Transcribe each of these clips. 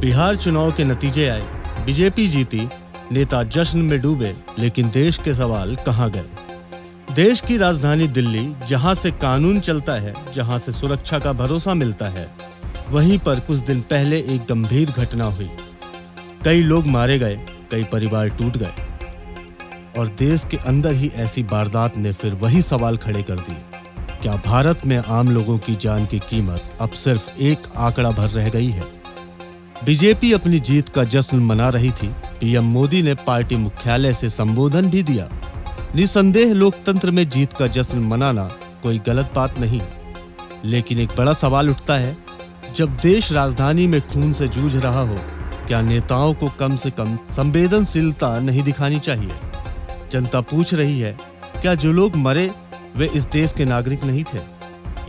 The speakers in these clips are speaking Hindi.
बिहार चुनाव के नतीजे आए, बीजेपी जीती, नेता जश्न में डूबे, लेकिन देश के सवाल कहां गए? देश की राजधानी दिल्ली, जहां से कानून चलता है, जहां से सुरक्षा का भरोसा मिलता है, वहीं पर कुछ दिन पहले एक गंभीर घटना हुई। कई लोग मारे गए, कई परिवार टूट गए और देश के अंदर ही ऐसी वारदात ने फिर वही सवाल खड़े कर दिए। क्या भारत में आम लोगों की जान की कीमत अब सिर्फ एक आंकड़ा भर रह गई है? बीजेपी अपनी जीत का जश्न मना रही थी। पीएम मोदी ने पार्टी मुख्यालय से संबोधन भी दिया। निसंदेह लोकतंत्र में जीत का जश्न मनाना कोई गलत बात नहीं, लेकिन एक बड़ा सवाल उठता है, जब देश राजधानी में खून से जूझ रहा हो, क्या नेताओं को कम से कम संवेदनशीलता नहीं दिखानी चाहिए? जनता पूछ रही है, क्या जो लोग मरे वे इस देश के नागरिक नहीं थे,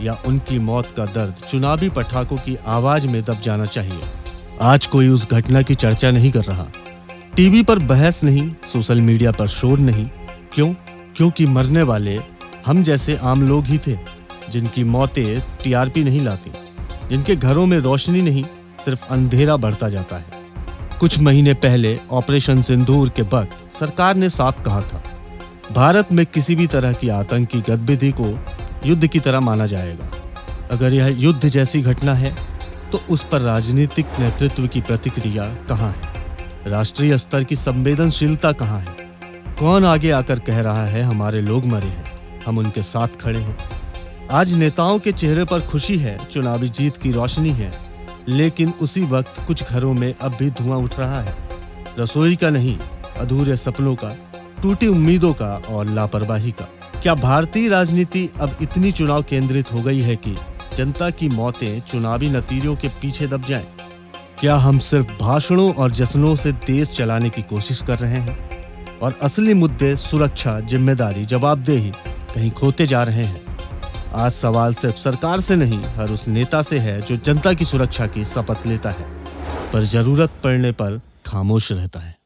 या उनकी मौत का दर्द चुनावी पटाखों की आवाज में दब जाना चाहिए? आज कोई उस घटना की चर्चा नहीं कर रहा। टीवी पर बहस नहीं, सोशल मीडिया पर शोर नहीं। क्यों? क्योंकि मरने वाले हम जैसे आम लोग ही थे, जिनकी मौतें टीआरपी नहीं लाती, जिनके घरों में रोशनी नहीं, सिर्फ अंधेरा बढ़ता जाता है। कुछ महीने पहले ऑपरेशन सिंदूर के वक्त सरकार ने साफ कहा था, भारत में किसी भी तरह की आतंकी गतिविधि को युद्ध की तरह माना जाएगा। अगर यह युद्ध जैसी घटना है तो उस पर राजनीतिक नेतृत्व की प्रतिक्रिया कहाँ है? राष्ट्रीय स्तर की संवेदनशीलता कहाँ है? कौन आगे आकर कह रहा है हमारे लोग मरे हैं, हम उनके साथ खड़े हैं? आज नेताओं के चेहरे पर खुशी है, चुनावी जीत की रोशनी है, लेकिन उसी वक्त कुछ घरों में अब भी धुआं उठ रहा है। रसोई का नहीं, अधूरे सपनों का, टूटी उम्मीदों का और लापरवाही का। क्या भारतीय राजनीति अब इतनी चुनाव केंद्रित हो गई है कि जनता की मौतें चुनावी नतीजों के पीछे दब जाएं? क्या हम सिर्फ भाषणों और जश्नों से देश चलाने की कोशिश कर रहे हैं और असली मुद्दे सुरक्षा, जिम्मेदारी, जवाबदेही कहीं खोते जा रहे हैं? आज सवाल सिर्फ सरकार से नहीं, हर उस नेता से है जो जनता की सुरक्षा की शपथ लेता है, पर जरूरत पड़ने पर खामोश रहता है।